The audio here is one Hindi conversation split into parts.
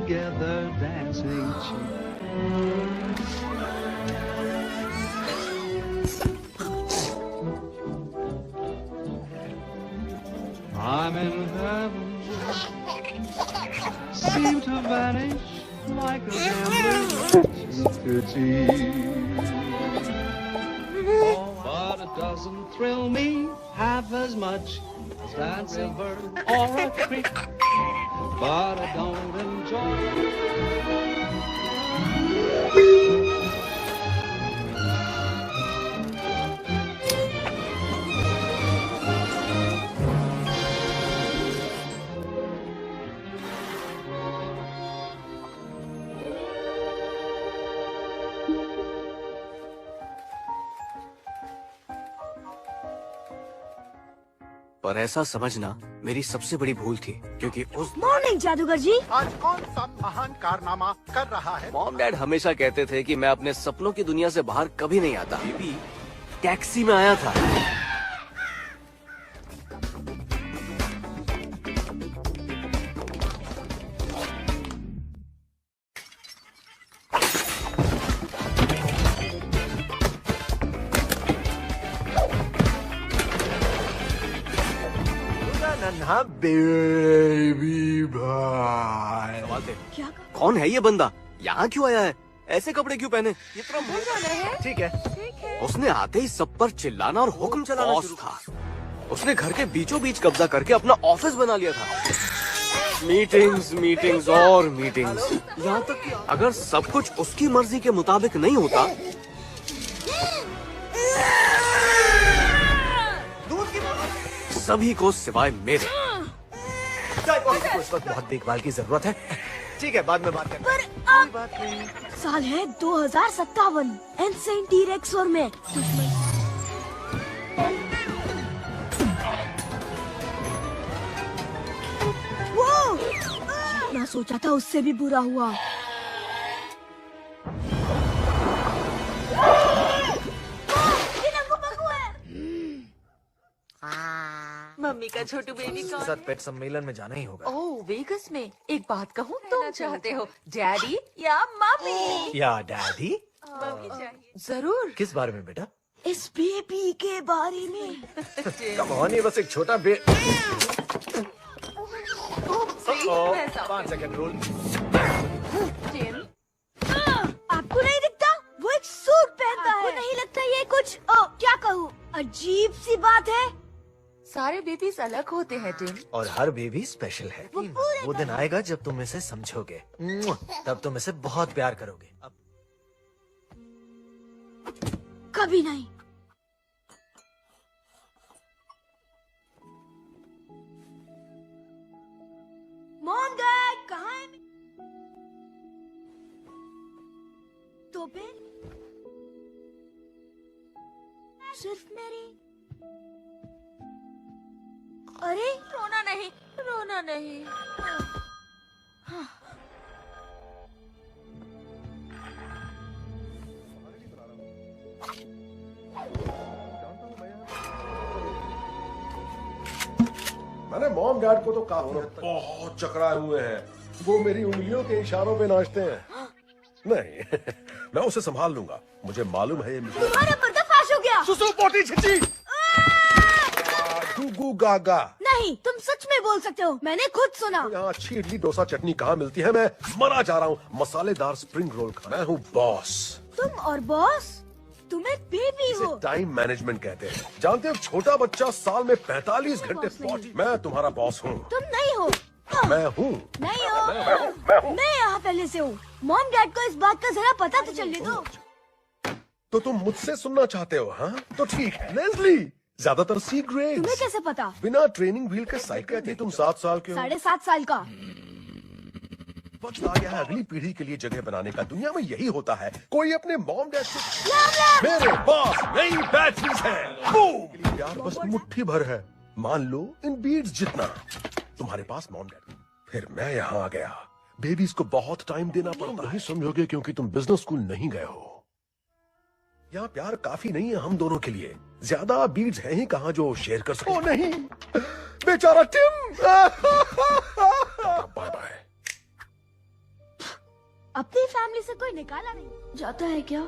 together dancing cheek. I'm in heaven, seem to vanish like a gambler's cheek. But it doesn't thrill me half as much as dancing or a creek. But I don't enjoy it. पर ऐसा समझना मेरी सबसे बड़ी भूल थी, क्योंकि उस मॉर्निंग जादूगर जी। आज कौन सा महान कारनामा कर रहा है? मॉम डैड हमेशा कहते थे कि मैं अपने सपनों की दुनिया से बाहर कभी नहीं आता। बेबी टैक्सी में आया था। नन्हा बेबी भाई। क्या कौन है ये बंदा? यहाँ क्यों आया है? ऐसे कपड़े क्यों पहने? ये तरह ठीक है। उसने आते ही सब पर चिल्लाना और हुक्म चलाना शुरू था। उसने घर के बीचों बीच कब्जा करके अपना ऑफिस बना लिया था। मीटिंग्स और मीटिंग्स। यहाँ तक कि अगर सब कुछ उसकी मर्जी के मुताबिक नहीं होता, सभी को सिवाय मेरे। को इस वक्त बहुत देखभाल की जरूरत है। ठीक है, बाद में बात करते हैं। कोई बात नहीं। साल है 2057। एनसेंट टी-रेक्स और मैं वो ना सोचा था उससे भी बुरा हुआ। मम्मी का छोटू बेबी कौन है? साथ पेट सम्मेलन में जाना ही होगा। ओह, वेगस में। एक बात कहूँ, तुम चाहते हो डैडी या मम्मी? या डैडी? मम्मी चाहिए। जरूर। किस बारे में बेटा? इस बेबी के बारे में। कम ऑन, ये बस एक छोटा बे। मैं साफ 5 सेकंड रूल। जिम, आपको नहीं दिखता? वो एक सूट पहनता है। आपको नहीं लगता ये कुछ क्या कहूँ, अजीब सी बात है? सारे बेबीज अलग होते हैं टिम। और हर बेबी स्पेशल है। वो दिन आएगा जब तुम इसे समझोगे। तब तुम इसे बहुत प्यार करोगे। कभी नहीं। मॉम डैड कहाँ है? तो फिर सिर्फ मेरी। अरे रोना नहीं, रोना नहीं। मैंने मॉम डैड को तो कहा बहुत चकराए हुए हैं। वो मेरी उंगलियों के इशारों पे नाचते हैं। नहीं मैं उसे संभाल लूंगा। मुझे मालूम है ये तुम्हारा पर्दाफाश हो गया। सुसु पोटी छिची गू गागा। नहीं, तुम सच में बोल सकते हो, मैंने खुद सुना। यहाँ अच्छी इडली डोसा चटनी कहाँ मिलती है? मैं मरा जा रहा हूँ मसालेदार स्प्रिंग रोल खाना। मैं हूँ बॉस। तुम और बॉस? तुम्हें बेबी इसे हो। टाइम मैनेजमेंट कहते हैं। जानते हो, छोटा बच्चा साल में 45 घंटे पहुंची। मैं तुम्हारा बॉस हूँ। तुम नहीं हो। मैं हूँ। नहीं हो। मैं यहाँ पहले से हूँ। मॉम डैड को इस बात का जरा पता तो चलने दो। तो तुम मुझसे सुनना चाहते हो? हाँ तो ठीक है। लेस्ली, ज्यादातर सी ग्रेड। तुम्हें कैसे पता? बिना ट्रेनिंग व्हील के साइकिल थी। तुम 7 साल के हो। 7.5 साल का। वक्त आ गया है अगली पीढ़ी के लिए जगह बनाने का। दुनिया में यही होता है। कोई अपने मॉम डैड से मेरे पास नई बैटरीज है। बूम! प्यार बस मुट्ठी भर है। मान लो इन बीड्स जितना। तुम्हारे पास मॉम डैड। फिर मैं यहाँ आ गया। बेबीज को बहुत टाइम देना पड़ता है। नहीं समझोगे क्योंकि तुम बिजनेस स्कूल नहीं गए हो। यहाँ प्यार काफी नहीं है हम दोनों के लिए। ज्यादा बीड्स हैं ही कहाँ जो शेयर कर सके। ओ नहीं, बेचारा टिम। Bye bye. अपनी फैमिली से कोई निकाला नहीं जाता है क्या?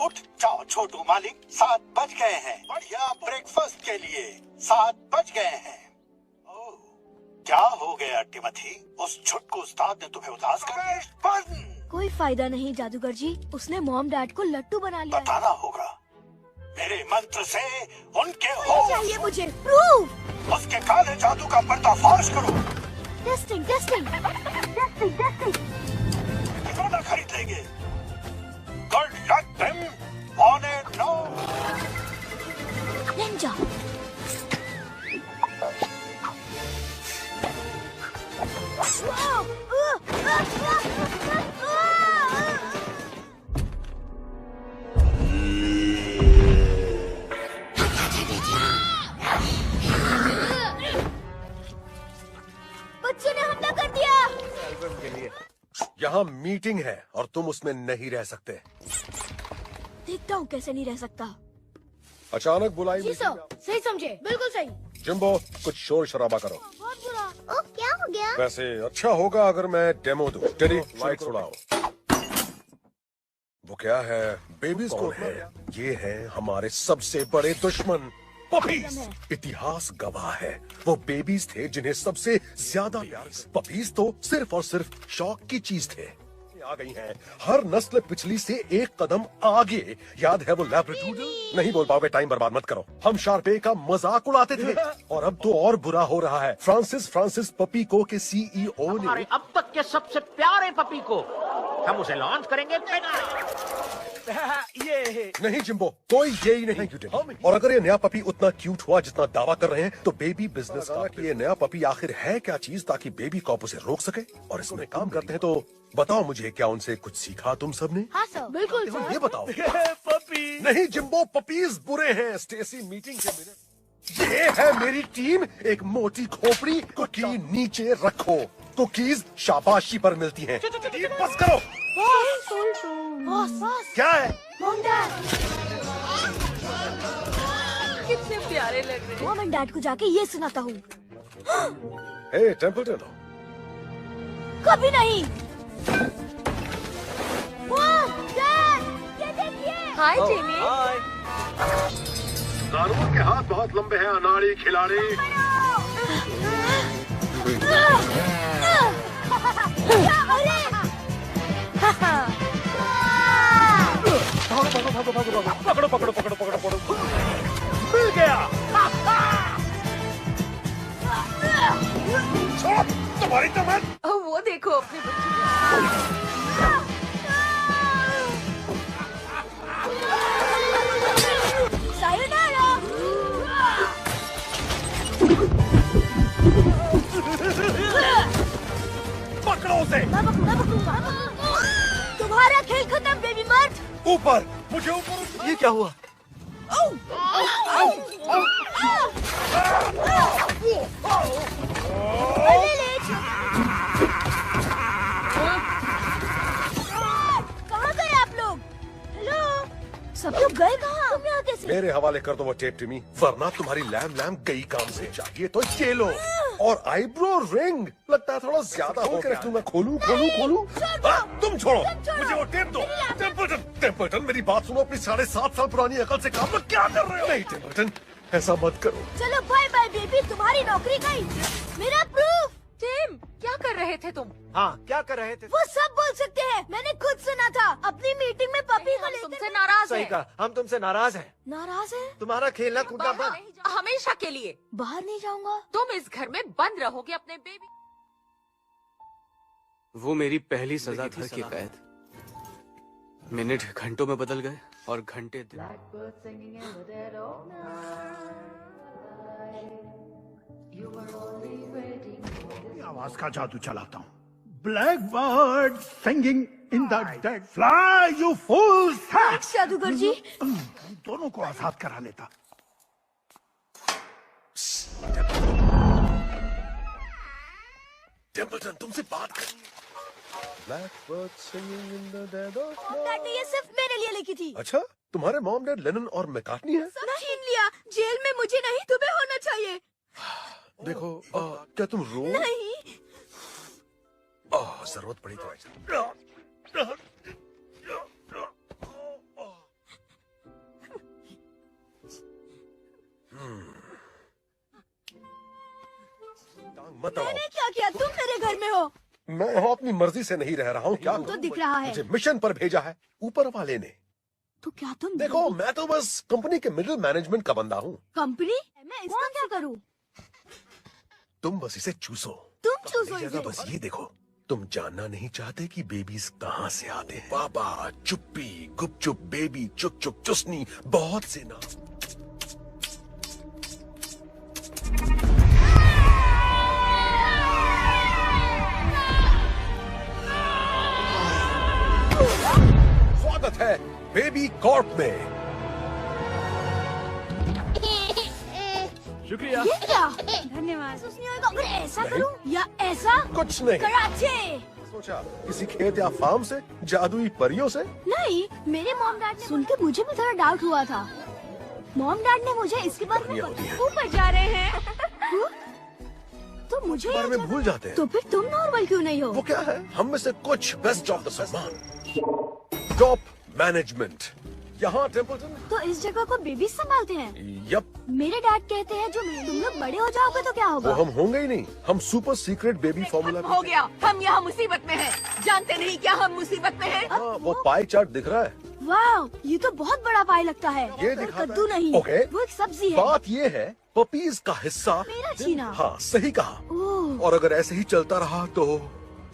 उठ जाओ छोटू मालिक, 7 बज गए हैं। बढ़िया ब्रेकफास्ट के लिए 7 बज गए हैं। ओह, क्या हो गया टिमोथी? उस छुटकू उस्ताद ने तुम्हें उदास कर दिया? कोई फायदा नहीं जादूगर जी, उसने मॉम डैड को लट्टू बना लिया। बताना होगा मेरे मंत्र से उनके चाहिए मुझे प्रूफ। उसके काले जादू का पर्दाफाश करो। Testing testing testing testing. कितना खरीद लेंगे? Good luck, Tim. On it now. Ninja. बच्चों ने हमला कर दिया। एल्बम के लिए यहाँ मीटिंग है और तुम उसमें नहीं रह सकते। देखता हूँ कैसे नहीं रह सकता। अचानक बुलाई जी सर, सही समझे, बिल्कुल सही। जिम्बो, कुछ शोर शराबा करो। बहुत बुरा। ओह, क्या हो गया? वैसे अच्छा होगा अगर मैं डेमो दूं। टेडी, लाइट उड़ाओ। वो क्या है? बेबीज कौन है? ये है हमारे सबसे बड़े दुश्मन पपीज। इतिहास गवाह है, वो बेबीज थे जिन्हें सबसे ज्यादा प्यार। पपीज तो सिर्फ और सिर्फ शौक की चीज थे। आ गई हैं, हर नस्ल पिछली से एक कदम आगे। याद है वो लैब्राडोर? नहीं बोल पाओगे, टाइम बर्बाद मत करो। हम शार्पे का मजाक उड़ाते थे और अब तो और बुरा हो रहा है। फ्रांसिस पपीको के सीईओ ने हमारे अब तक के सबसे प्यारे पपी को हम उसे लॉन्च करेंगे ये नहीं जिम्बो, कोई यही नहीं। और अगर ये नया पपी उतना क्यूट हुआ जितना दावा कर रहे हैं तो बेबी बिजनेस का कि ये नया पपी आखिर है क्या चीज, ताकि बेबी कॉप उसे रोक सके और इसमें काम करते हैं। तो बताओ मुझे, क्या उनसे कुछ सीखा तुम सबने? हाँ सर, बिल्कुल सर। ये बताओ। पपी नहीं जिम्बो, पपीज बुरे हैं। स्टेसी, मीटिंग के मिनट। ये है मेरी टीम। एक मोटी खोपड़ी कुकी नीचे रखो। कुकीज शाबाशी पर मिलती हैं। बस करो। बॉस, क्या है? Mom dad. कितने प्यारे लग रहे हैं। मॉम एंड डैड को जाके ये सुनाता हूँ। हे टेम्पल्टन, कभी नहीं। मॉम डैड, ये देखिए। हाय टीमी। कानून के हाथ बहुत लंबे हैं, अनाड़ी खिलाड़ी। पकड़ो पकड़ो पकड़ो पकड़ो पकड़ो। मिल गया। छोड़ो, तुम्हारी तमन्ना। वो देखो अपने बच्चे। सायोनारा। पकड़ो उसे। मैं पकड़ूंगा। तुम्हारा खेल खत्म बेबी मर्द। ऊपर, मुझे ऊपर। ये क्या हुआ? कहाँ गए आप लोग? हेलो, सब लोग गए कहाँ? तुम यहाँ कैसे? मेरे हवाले कर दो वो टेप टिमी, वरना तुम्हारी लैम गई काम से। चाहिए तो ये लो। और आईब्रो रिंग लगता है थोड़ा ज्यादा हो के रख दूंगा। खोलूं? तुम छोड़ो, मुझे वो टेप दो। टेम्पल्टन, मेरी बात सुनो। अपनी 7.5 साल पुरानी अकल से काम लो। क्या कर रहे हो? नहीं टेम्पल्टन, ऐसा मत करो। चलो बाय बाय बेबी, तुम्हारी नौकरी गई। मेरा प्रूफ। टिम, क्या कर रहे थे तुम? हाँ, क्या कर रहे थे? वो सब बोल सकते हैं, मैंने खुद सुना था। अपनी मीटिंग में पपी को लेकर। तुमसे नाराज सही है। कहा, हम तुमसे नाराज हैं। नाराज है? तुम्हारा खेलना कूदना बाहर बंद। नहीं जा- हमेशा के लिए बाहर नहीं जाऊंगा। तुम इस घर में बंद रहोगे अपने बेबी। वो मेरी पहली सजा घर की कैद। मिनट घंटों में बदल गए और घंटे दिन। आवाज का जादू चलाता हूँ। Black bird singing in the dead, fly you fools. जादूगर जी, दोनों को आजाद करा लेता। टेम्पल्टन, तुमसे बात करनी है। Blackbird singing in the dead of night. Dad ने ये सिर्फ मेरे लिए लिखी थी। अच्छा, तुम्हारे मॉम डैड लेनन और मैकार्टनी है? सब छीन लिया। जेल में मुझे नहीं, तुम्हें होना चाहिए। देखो क्या तुम रो? नहीं। जरूरत पड़ी तो ऐसा। मत आओ। मैंने क्या किया? तुम मेरे घर में हो। मैं यहाँ अपनी मर्जी से नहीं रह रहा हूँ। क्या तो दिख रहा है। मुझे मिशन पर भेजा है ऊपर वाले ने। तो क्या तुम देखो मैं तो बस कंपनी के मिडिल मैनेजमेंट का बंदा हूँ। कंपनी? मैं इसका क्या करूँ? तुम बस इसे चूसो। तुम चूसो अपनी इसे। जगह बस ये देखो। तुम जानना नहीं चाहते कि बेबीज कहाँ से आते हैं। पापा, चुप्पी, गुपचुप, बेबी, चुक चुक, चुसनी, बहुत से नाम। स्वागत है बेबी कॉर्प में। शुक्रिया। ये क्या? धन्यवाद। महसूस नहीं होगा अगर ऐसा नहीं। करूं या ऐसा? कुछ नहीं। कराचे। सोचा किसी खेत या फार्म से, जादुई परियों से? नहीं, मेरे मॉम डैड ने सुन के मुझे भी थोड़ा डाउट हुआ था। मॉम डैड ने मुझे इसके बारे में कहानियां होती हैं। ऊपर जा रहे हैं। तो मुझे बारे में भूल जाते हैं। तो फिर तुम नॉर्मल क्यों नहीं हो? वो क्या है? हम में से कुछ बेस्ट ऑफ द सम्मान। टॉप मैनेजमेंट यहाँ टेम्पल्टन। तो इस जगह को बेबी संभालते हैं। यप। मेरे डैड कहते हैं जो तुम लोग बड़े हो जाओगे तो क्या वो होगा? हम होंगे ही नहीं। हम सुपर सीक्रेट बेबी फॉर्मूला। हो गया, हम यहाँ मुसीबत में हैं। जानते नहीं क्या हम मुसीबत में हैं? हाँ, वो पाई चार्ट दिख रहा है। वाह, ये तो बहुत बड़ा पाई लगता है। ये पर दिखाता कद्दू है। नहीं, ओके। वो एक सब्जी है। बात ये है पपीज का हिस्सा मेरा छीना। हाँ सही कहा। ओह, और अगर ऐसे ही चलता रहा तो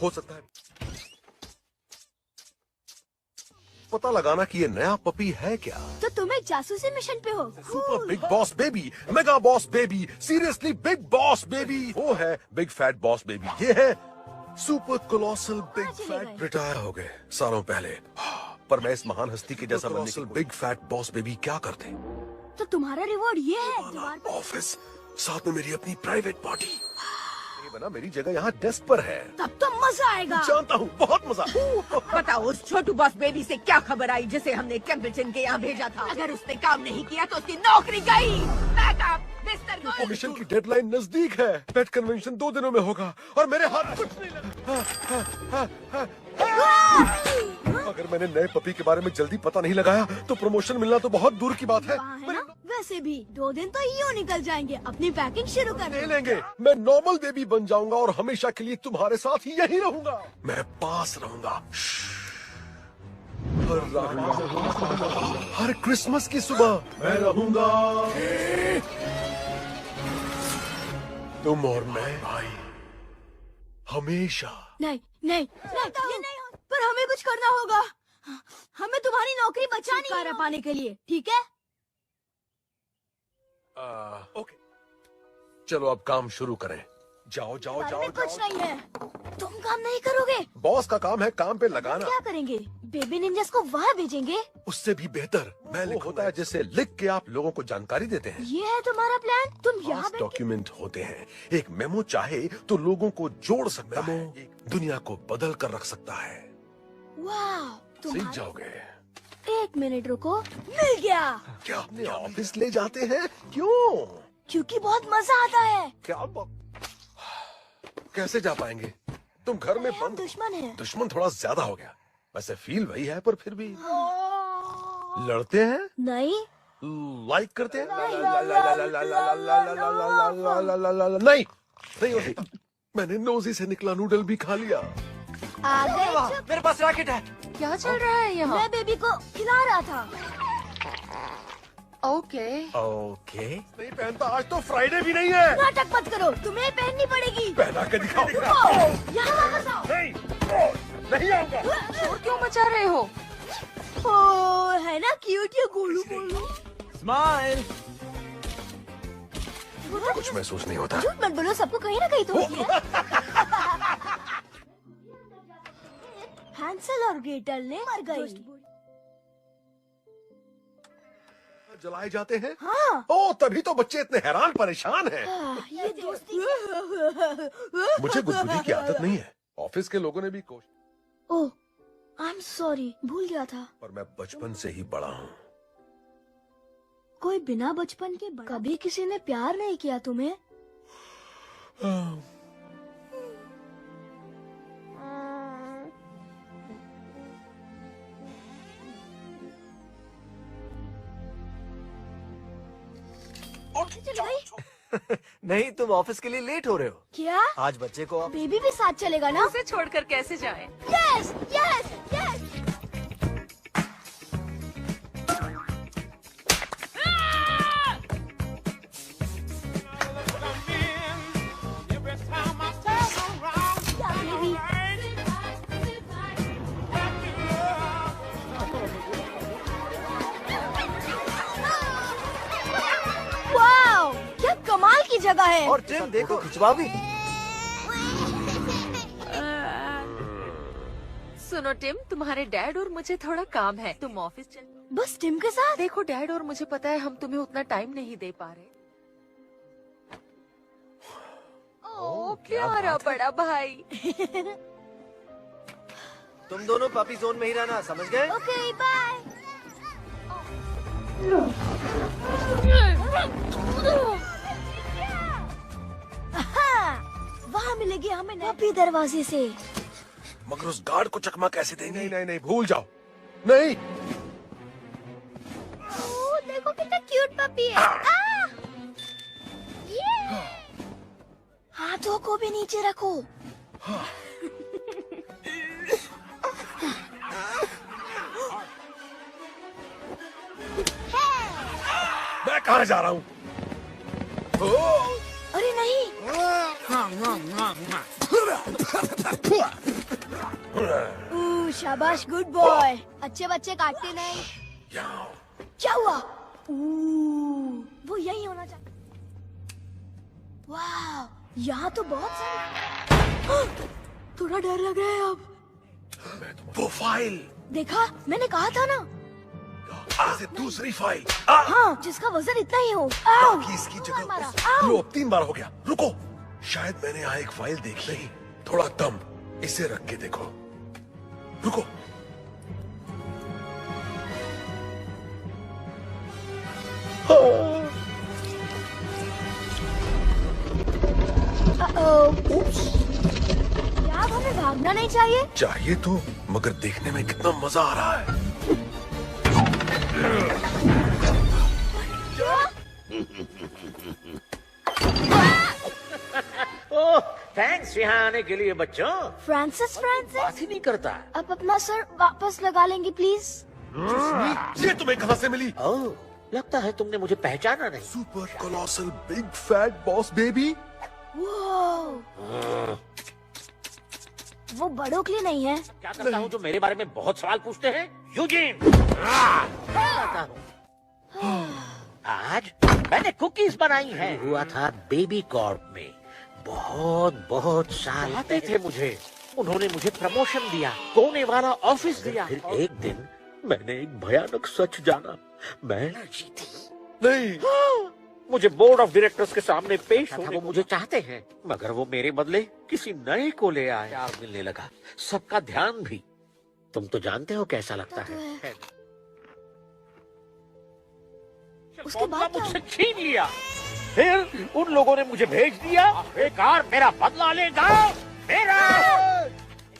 हो सकता है पता लगाना कि ये नया पपी है क्या। तो तुम एक जासूसी मिशन पे हो। Super big boss baby, mega boss baby, seriously big boss baby. वो है बिग फैट बॉस बेबी। ये है सुपर कोलोसल बिग चले फैट। गए। रिटायर हो गए सालों पहले। पर मैं इस महान हस्ती के जैसा बनने की बिग फैट बॉस बेबी क्या करते? तो तुम्हारा रिवॉर्ड ये है। दीवार पे ऑफिस, साथ में मेरी अपनी प्राइवेट पार्टी। ये बना मेरी जगह यहाँ डेस्क पर है। तब तो मजा आएगा। जानता हूँ बहुत मजा। बताओ उस छोटू बॉस बेबी से क्या खबर आई जिसे हमने टेम्पल्टन के यहाँ भेजा था? अगर उसने काम नहीं किया तो उसकी नौकरी गई। बैकअप, बिस्तर को- मिशन की डेडलाइन नजदीक है। पेट कन्वेंशन 2 दिनों में होगा और मेरे हाथ कुछ नहीं लगा। अगर मैंने नए पपी के बारे में जल्दी पता नहीं लगाया तो प्रमोशन मिलना तो बहुत दूर की बात है। वहाँ है ना? वैसे भी 2 दिन तो यूँ निकल जाएंगे। अपनी पैकिंग शुरू कर ले दो। लेंगे। मैं नॉर्मल बेबी बन जाऊंगा और हमेशा के लिए तुम्हारे साथ ही यही रहूंगा। मैं पास रहूंगा। हर क्रिसमस की सुबह मैं रहूंगा। तुम और मैं भाई हमेशा। नहीं नहीं नहीं, ये नहीं हो। पर हमें कुछ करना होगा। हमें तुम्हारी नौकरी बचानी है पाने के लिए, ठीक है? ओके चलो अब काम शुरू करें। जाओ जाओ बारे जाओ में कुछ जाओ। नहीं है। तुम काम नहीं करोगे? बॉस का काम है काम पे हम लगाना। क्या करेंगे? बेबी निंजास को वहाँ भेजेंगे। उससे भी बेहतर मैं होता है जिसे लिख के आप लोगों को जानकारी देते हैं। ये है तुम्हारा प्लान? तुम यहाँ बैठ के डॉक्यूमेंट होते हैं। एक मेमो चाहे तो लोगों को जोड़ सकता है, एक दुनिया को बदल कर रख सकता है। वाह, सीख तुम्हारा जाओगे। 1 मिनट रुको, मिल गया। क्या अपने ऑफिस ले जाते हैं? क्यों? क्योंकि बहुत मजा आता है। क्या कैसे जा पाएंगे? तुम घर में हम बंद। दुश्मन हैं। दुश्मन थोड़ा ज्यादा हो गया। वैसे फील वही है पर फिर भी लड़ते हैं, नहीं, लाइक करते हैं। नहीं नहीं होती। मैंने नोजी से निकला नूडल भी खा लिया। आ गए। मेरे पास रैकेट है। क्या चल रहा है यहाँ? मैं बेबी को खिला रहा था। ओके। ओके नहीं पहनता। आज तो फ्राइडे भी नहीं है। नाटक मत करो, तुम्हें पहननी पड़ेगी। पहना के दिखाओ। यहाँ वापस आओ। नहीं आऊंगा। शोर क्यों मचा रहे हो? ओ, है ना क्यूट ये गोलू गोलू। स्माइल। कुछ महसूस नहीं होता। झूठ मत बोलो, सबको कहीं ना कहीं तो होती है। हैंसल और ग्रेटल ने मर गई। जलाए जाते हैं। हाँ। ओ तभी तो बच्चे इतने हैरान परेशान हैं। ये दोस्ती। मुझे गुदगुदी की आदत नहीं है। ऑफिस के लोगों ने भी कोशिश। ओह, आई एम सॉरी, भूल गया था। पर मैं बचपन से ही बड़ा हूँ। कोई बिना बचपन के कभी किसी ने प्यार नहीं किया तुम्हें? चल गई। नहीं, तुम ऑफिस के लिए लेट हो रहे हो। क्या आज बच्चे को बेबी भी साथ चलेगा ना? उसे छोड़कर कैसे जाए? Yes yes yes. वाओ, क्या कमाल की जगह है। और टिम देखो, खिंचवा भी। सुनो टिम, तुम्हारे डैड और मुझे थोड़ा काम है, तुम ऑफिस चल। बस टिम के साथ? देखो डैड और मुझे पता है हम तुम्हें उतना टाइम नहीं दे पा रहे। ओ क्या प्यारा बात है। बड़ा भाई। तुम दोनों पपी जोन में ही रहना, समझ गए? Okay bye. वहाँ मिलेगी हमें पपी दरवाजे से। मगर उस गार्ड को चकमा कैसे देंगे? नहीं नहीं नहीं, भूल जाओ। नहीं, ओह, देखो कितना क्यूट पपी है। ये। हाथों को भी नीचे रखो। मैं कहाँ जा रहा हूँ? अरे नहीं। शाबाश, गुड बॉय। अच्छे बच्चे काटते नहीं। क्या हुआ? वो यही होना चाहिए। वाह, यहाँ तो बहुत सारे। थोड़ा डर लग रहा है अब। वो फाइल देखा, मैंने कहा था ना। ऐसे दूसरी फाइल। हाँ, जिसका वजन इतना ही हो। ताकि इसकी जगह मारा। लो, अब 3 बार हो गया। रुको, शायद मैंने यहाँ एक फाइल देख ली। थोड़ा दम, इसे रख के देखो। रुको, क्या अब हमें भागना नहीं चाहिए? चाहिए तो, मगर देखने में कितना मजा आ रहा है। ओह, थैंक्स यहाँ आने के लिए बच्चों। फ्रांसिस बात ही नहीं करता। अब अपना सर वापस लगा लेंगे प्लीज। ये तुम्हें कहाँ से मिली? ओह, लगता है तुमने मुझे पहचाना नहीं। Super colossal big fat boss baby. वो बड़ों के लिए नहीं है। क्या करता हूँ जो मेरे बारे में बहुत सवाल पूछते हैं? यूजीन, बताता हूँ। आज मैंने कुकीज बनाई हैं। हुआ था बेबी कॉर्प में। बहुत बहुत साल आते थे मुझे। उन्होंने मुझे प्रमोशन दिया, कोने वाला ऑफिस दिया। फिर एक दिन मैंने एक भयानक सच जाना। मैं नहीं, मुझे बोर्ड ऑफ डायरेक्टर्स के सामने पेश होने। वो मुझे चाहते हैं, मगर वो मेरे बदले किसी नए को ले आए। प्यार मिलने लगा, सबका ध्यान भी। तुम तो जानते हो कैसा लगता है। उसके बाद मुझसे छीन लिया। फिर उन लोगों ने मुझे भेज दिया। बेकार मेरा बदला लेगा। मेरा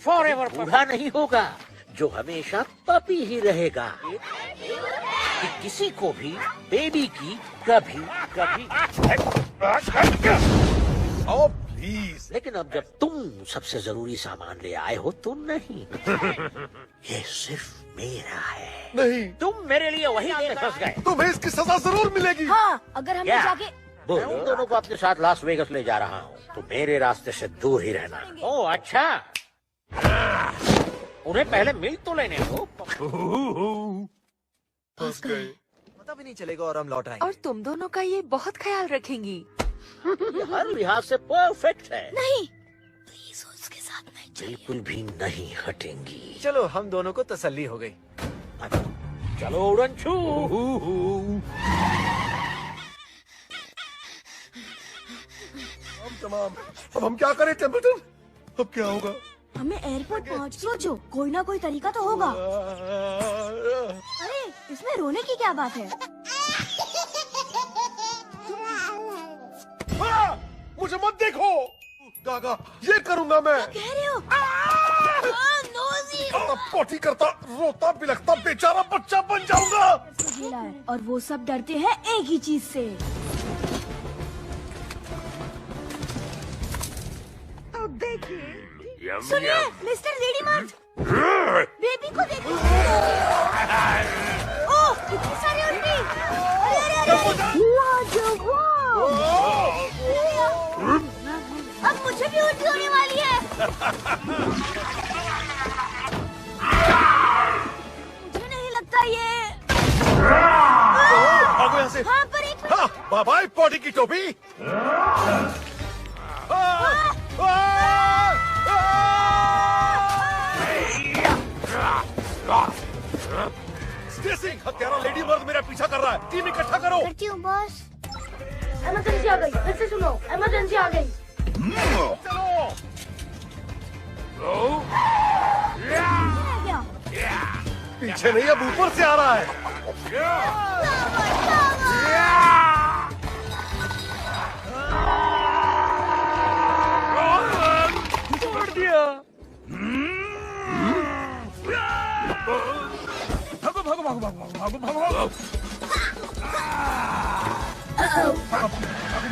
फॉरएवर बूढ़ा नहीं होगा, जो हमेशा पपी ही रहेगा। कि किसी को भी बेबी की कभी कभी। ओ प्लीज। लेकिन अब जब तुम सबसे जरूरी सामान ले आए हो तो नहीं। ये सिर्फ मेरा है। नहीं, तुम मेरे लिए वही में फंस गए। तुम्हें इसकी सजा जरूर मिलेगी। हाँ, अगर हमने क्या? जाके मैं उन दोनों को अपने साथ लास वेगस ले जा रहा हूँ, तो मेरे रास्ते से दूर ही रहना। ओह अच्छा, उन्हें पहले मिल तो लेने दो। फंस गए। पता भी नहीं चलेगा और हम लौट आएंगे। और तुम दोनों का ये बहुत ख्याल रखेंगी। ये हर लिहाज से परफेक्ट है। नहीं, प्लीज उसके साथ नहीं चाहिए। बिल्कुल भी नहीं हटेंगी। चलो, हम दोनों को तसल्ली हो गई। चलो उड़न छू। हम तमाम। अब हम क्या करें टेम्पल्टन? अब क्या होगा? हमें एयरपोर्ट पहुंच, सोचो, कोई ना कोई तरीका तो होगा। अरे, इसमें रोने की क्या बात है? मुझे मत देखो। गागा, ये करूंगा मैं। कह रहे हो? नोजी। पोटी करता, रोता बिलखता बेचारा बच्चा बन जाऊंगा। और वो सब डरते हैं एक ही चीज से। देखिए सुनिए मिस्टर लेडी मार्ट, बेबी को देखो। ओह, कितनी सारी उल्टी। अरे अरे अरे, लाजवाब। अब मुझे भी उल्टी होने वाली है। मुझे नहीं लगता ये। भागो यहाँ से। हाँ, पर एक हाँ, बाय बाय पोटी की टोपी। स्टेसी, हत्यारा लेडी मर्द मेरा पीछा कर रहा है। टीम इकट्ठा करो। करती हूँ बॉस। इमरजेंसी आ गई, फिर से सुनो, इमरजेंसी आ गई। पीछे नहीं, अब ऊपर से आ रहा है। छोड़ दिया। भागो भागो भागो भागो भागो भागो भागो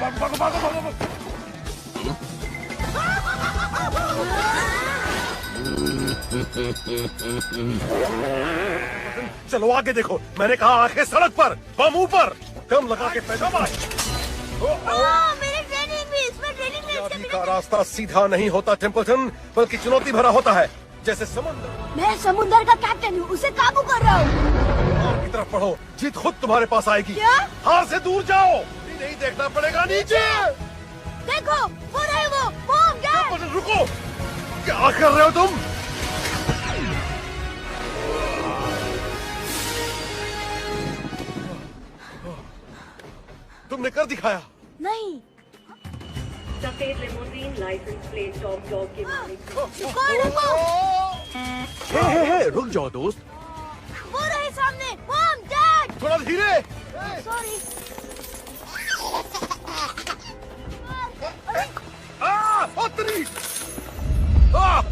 भागो भागो भागो भागो। चलो आगे देखो, मैंने कहा आंखें सड़क पर, बम ऊपर, दम लगा के पैजामा। मेरी ट्रेनिंग भी, इसमें ट्रेनिंग में कामयाबी का रास्ता सीधा नहीं होता टेम्पल्टन, बल्कि चुनौती भरा होता है, जैसे समुद्र। मैं समुद्र का कैप्टन हूँ, उसे काबू कर रहा हूँ। की तरफ बढ़ो, जीत खुद तुम्हारे पास आएगी। क्या? हार से दूर जाओ, नहीं देखना पड़ेगा नीचे। देखो, वो रहे वो, बम डैड। रुको, क्या कर रहे हो तुम? तुमने कर दिखाया। नहीं। सफेद limousine licence plate top dog के हे, रुक जाओ दोस्त। वो रहे सामने, बम डैड। थोड़ा धीरे। सॉरी।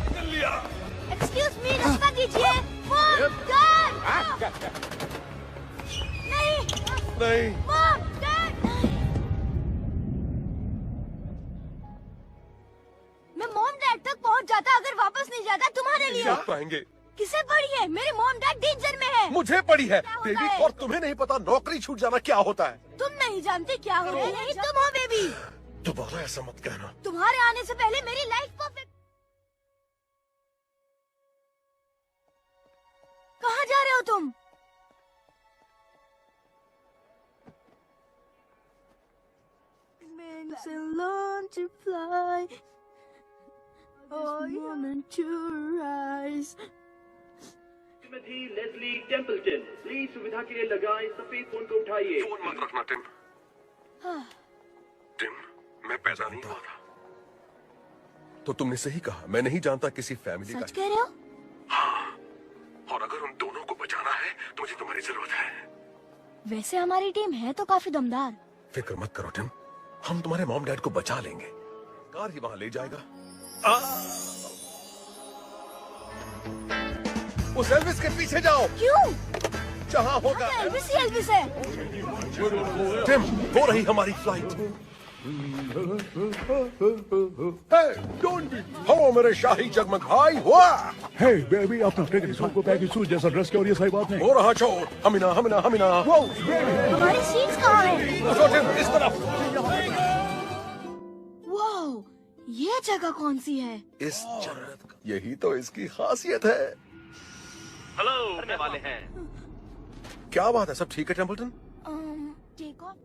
निकल लिया। एक्सक्यूज मी, रास्ता दीजिए। बम डैड। नहीं। नहीं। बम डैड। मैं मॉम डैड तक पहुंच जाता अगर वापस नहीं जाता तुम्हारे लिए। जाग पाएंगे। किसे पड़ी है? मेरे मॉम डैड डेंजर में है। मुझे पड़ी है क्या होता बेबी, है? और तुम्हें नहीं पता नौकरी छूट जाना क्या होता है। तुम नहीं जानते क्या होता है, यही तुम हो बेबी। दोबारा ऐसा मत कहना। तुम्हारे आने से पहले मेरी लाइफ परफेक्ट। कहाँ जा रहे हो तुम? Learn to fly. Moment to rise. Shrimati Leslie Templeton, please सुविधा के लिए लगाएं सफेद फोन को उठाइए। फोन मत रखना टिम। टिम, मैं पैदा नहीं हुआ था। तो तुमने सही कहा, मैं नहीं जानता किसी फैमिली का। सच कह रहे हो? हाँ, और अगर उन दोनों को बचाना है तो मुझे तुम्हारी जरूरत है। वैसे हमारी टीम है तो काफी दमदार। फिक्र मत करो टिम, हम तुम्हारे मॉम डैड को बचा लेंगे। कार ही वहां ले जाएगा। उस एल्विस के पीछे जाओ। क्यों? जहां होगा एल्विस ही एल्विस है। टिम, हो रही हमारी फ्लाइट। हो मेरे शाही जगमग भाई, हुआ। हे बेबी, आपने टिकट सूट को पैकेज सूट जैसा ड्रेस किया और ये सही बात नहीं। हो रहा चोर, हमिना हमिना हमिना। हमारी सीट्स कहाँ हैं? टिम, इस तरफ। वाओ, ये जगह कौन सी है? इस जन्नत का, यही तो इसकी खासियत है। हेलो, करने वाले हैं। क्या बात है, सब ठीक है टेम्पल्टन? Take off.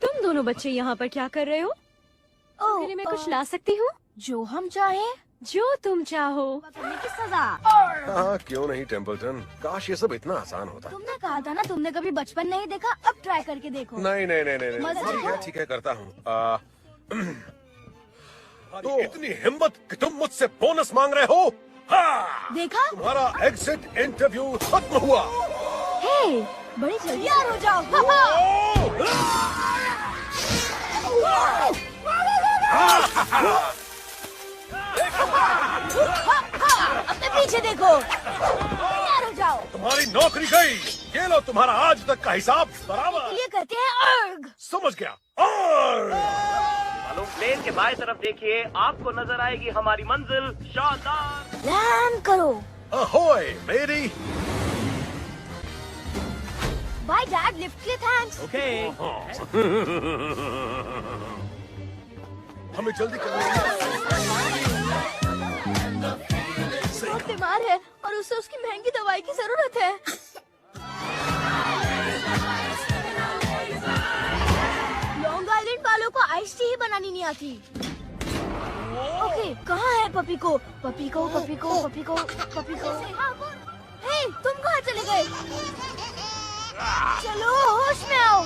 तुम दोनों बच्चे यहाँ पर क्या कर रहे हो? मेरे लिए मैं कुछ ला सकती हूँ? जो हम चाहे, जो तुम चाहो। करने की सजा। हाँ, क्यों नहीं टेम्पल्टन, काश ये सब इतना आसान होता। तुमने कहा था ना, तुमने कभी बचपन नहीं देखा, अब ट्राई करके देखो। नहीं नहीं नहीं नहीं, मजा ठीक है करता हूँ। तो इतनी हिम्मत कि तुम मुझसे बोनस मांग रहे हो? देखा? तुम्हारा एग्जिट इंटरव्यू खत्म हुआ। हे, बड़ी जल्दी तैयार हो जाओ। अपने पीछे देखो, तैयार हो जाओ। तुम्हारी नौकरी गई। ये लो तुम्हारा आज तक का हिसाब बराबर। ये कहते हैं अर्ग। समझ गया। अर्ग। मालूम प्लेन के बाएं तरफ देखिए, आपको नजर आएगी हमारी मंजिल। शानदार। लैंड करो। अहोय मेरी। बाय डैड, लिफ्ट के लिए थैंक्स। ओके। हमें जल्दी करना बहुत बीमार है और उसे उसकी महंगी दवाई की जरूरत है। लॉन्ग आइलैंड वालों को आइस टी ही बनानी नहीं आती। ओके, कहाँ है पपी को? पपी को, पपी को, पपी को, पपी को। हे, तुम कहाँ चले गए? चलो होश में आओ।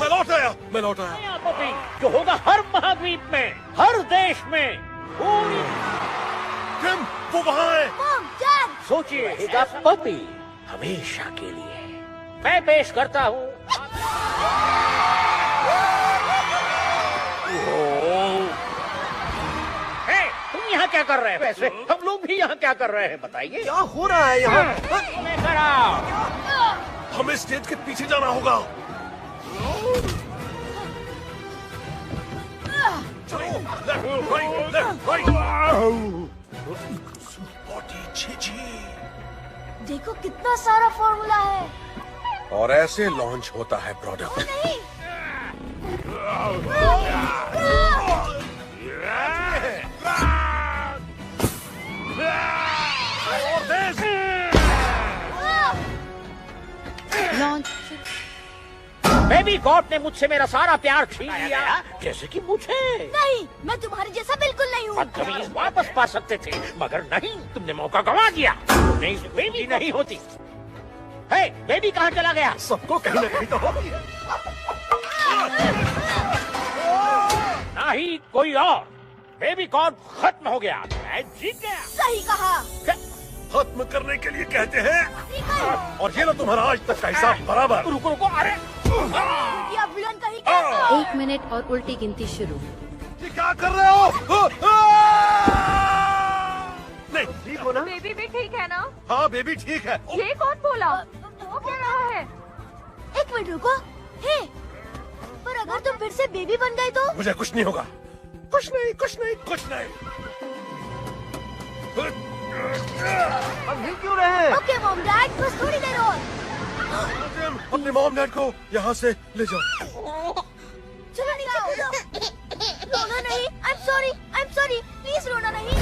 मैं लौट आया, मैं लौट आया। पपी जो होगा हर महाद्वीप में, हर देश में, पूरी टिम, वो वहाँ है। Mom, dad. सोचिए, रहेगा पपी हमेशा के लिए। मैं पेश करता हूँ तुम यहाँ क्या कर रहे हैं? वैसे हम लोग भी यहाँ क्या कर रहे हैं बताइए? क्या हो रहा है यहाँ? लेकर आओ। हमें स्टेज के पीछे जाना होगा। देखो कितना सारा फॉर्मूला है। और ऐसे लॉन्च होता है प्रोडक्ट। नहीं। लॉन्च। बेबी गॉड ने मुझसे मेरा सारा प्यार छीन लिया, जैसे कि मुझे। नहीं, मैं तुम्हारे जैसा बिल्कुल नहीं हूँ। बदतमीज वापस पा सकते थे, मगर नहीं, तुमने मौका गंवा दिया। तुमने इस बेबी नहीं होती। हे, बेबी कहाँ चला गया? सबको कहीं न कहीं तो होगी। नहीं कोई और। बेबी कॉर्न खत्म हो गया। मैं जीत गया। सही कहा। खत्म करने के लिए कहते हैं। और ये लो तुम्हारा आज तक का हिसाब बराबर। रुको रुको, अरे ये विलन कहीं का। 1 मिनट और उल्टी गिनती शुरू। ये क्या कर रहे हो? नहीं, ठीक हो ना? बेबी भी ठीक है ना? हाँ, बेबी ठीक है। ये कौन बोला? वो क्या रहा है? एक मिनट रुको। हे, पर अगर तुम फिर से बेबी बन गए तो? मुझे कुछ नहीं होगा। कुछ नहीं, कुछ नहीं, कुछ नहीं। हम हिल क्यों रहे हैं? ओके मॉम डैड, बस थोड़ी देर और। अपने मॉम डैड को यहाँ से ले जाओ। चलो नीचे कूदो। रोना नहीं। I'm sorry, प्लीज रोना नहीं।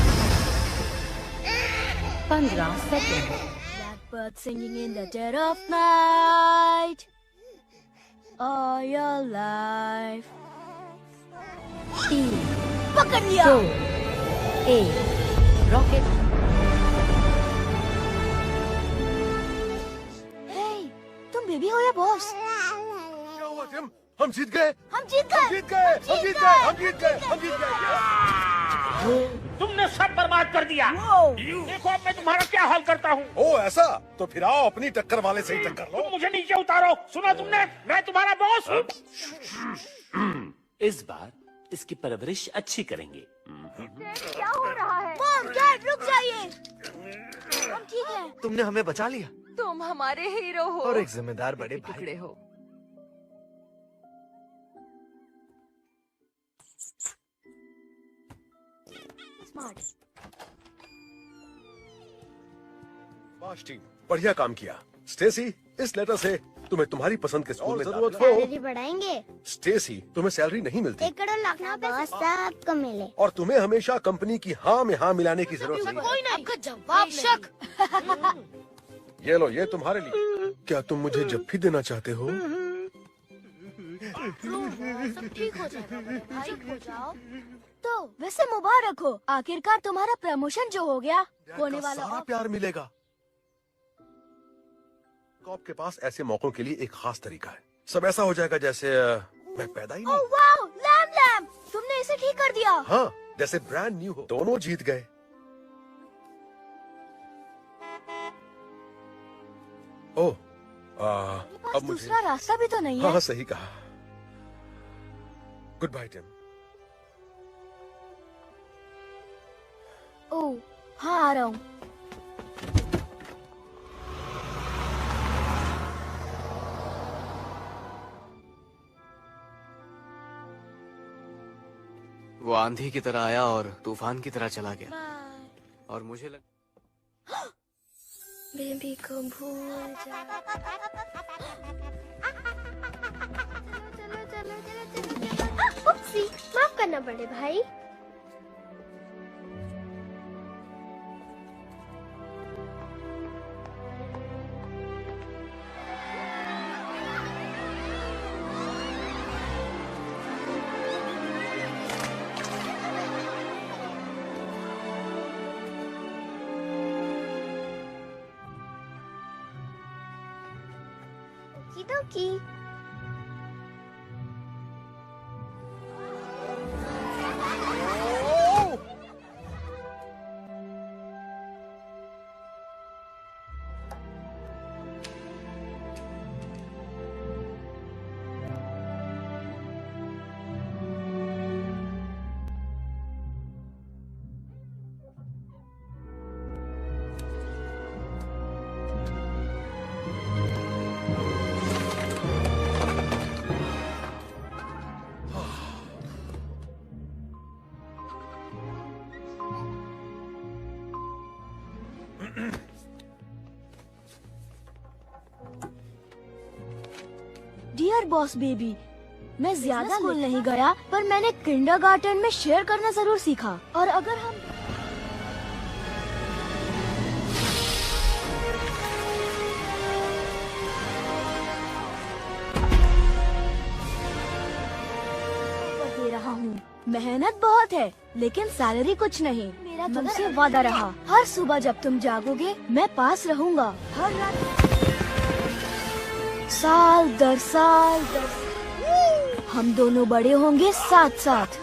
15 second. Blackbird singing in the dead of night, all your life. 3, पकड़ लिया। 2, 1, रॉकेट। तुम बेबी हो या बॉस? क्या हुआ टिम? हम जीत गए। हम जीत गए। हम जीत गए। हम जीत गए। हम जीत गए। हम जीत गए। तुमने सब बर्बाद कर दिया। देखो अब मैं तुम्हारा क्या हाल करता हूँ। ओ ऐसा? तो फिर आओ अपनी टक्कर वाले से ही टक्कर लो। तुम मुझे नीचे उतारो। सुना तुमने? मैं तुम्हारा बॉस हूँ। इस बार इसकी परवरिश अच्छी करेंगे। क्या हो रहा है? मॉम डैड रुक जाइए। हम ठीक हैं। तुमने हमें बचा लिया। तुम हमारे हीरो हो और एक जिम्मेदार बड़े भाई। टुकड़े हो। स्मार्ट। शाबाश टीम, बढ़िया काम किया। स्टेसी, इस लेटर से तुम्हें तुम्हारी पसंद के स्कूल में जरूरत हो। सैलरी बढ़ाएंगे। स्टेसी, तुम्हें सैलरी नहीं मिलती 1 करोड़ लाख बॉस सबको मिले। और तुम्हें हमेशा कंपनी की हाँ में हाँ मिलाने की जरूरत नहीं। कोई नहीं। आपका जवाब शक। ये लो, ये तुम्हारे लिए। क्या तुम मुझे जब भी देना चाहते हो? सब ठीक हो जाएगा। भाई हो जाओ। तो वैसे मुबारक हो, आखिरकार तुम्हारा प्रमोशन जो हो गया होने वाला। सारा प्यार मिलेगा। कॉप के पास ऐसे मौकों के लिए एक खास तरीका है। सब ऐसा हो जाएगा जैसे मैं पैदा ही नहीं। ओह वाओ, लैम तुमने इसे ठीक कर दिया। हाँ, जैसे ब्रांड न्यू हो। दोनों जीत गए। ओह, अब मुझे दूसरा रास्ता भी तो नहीं हाँ है। सही कहा। Good bye Tim. ओह हाँ, आ रहा हूँ। वो आंधी की तरह आया और तूफान की तरह चला गया। और मुझे बेबी को भूल जा। चलो। उपसी, माफ करना बड़े भाई। की डियर बॉस बेबी, मैं ज्यादा स्कूल नहीं गया, पर मैंने किंडरगार्टन में शेयर करना जरूर सीखा। और अगर हम दे रहा हूँ, मेहनत बहुत है लेकिन सैलरी कुछ नहीं। मेरा तुमसे वादा रहा, हर सुबह जब तुम जागोगे मैं पास रहूँगा। हर रात साल दर साल हम दोनों बड़े होंगे साथ साथ।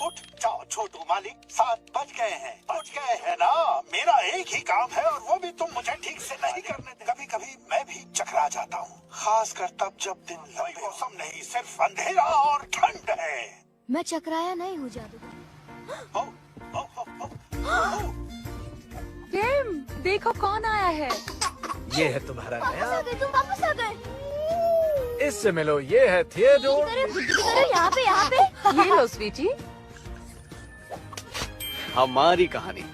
उठ जाओ छोटू मालिक, 7 बज गए हैं। बज गए हैं ना? मेरा एक ही काम है और वो भी तुम मुझे ठीक से नहीं करने दे। कभी कभी मैं भी चकरा जाता हूँ, खासकर तब जब दिन लंबे। मौसम नहीं, सिर्फ अंधेरा और ठंड है। मैं चकराया नहीं हूँ जादू। टिम, देखो कौन आया है। ये है तुम्हारा नया। तुम वापस आ गए। इससे मिलो, ये है थिएडोर। यहाँ पे यहाँ पे। ये लो स्वीटी। हमारी कहानी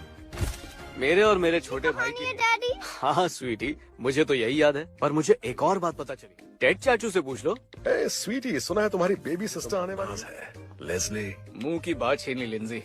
मेरे और मेरे छोटे भाई की। डैडी। हाँ स्वीटी, मुझे तो यही याद है, पर मुझे एक और बात पता चली। टेड चाचू से पूछ लो। ए स्वीटी, सुना है तुम्हारी बेबी सिस्टर आने वाली है, लेस्ली। मुंह की बात छीन ली लिंजी।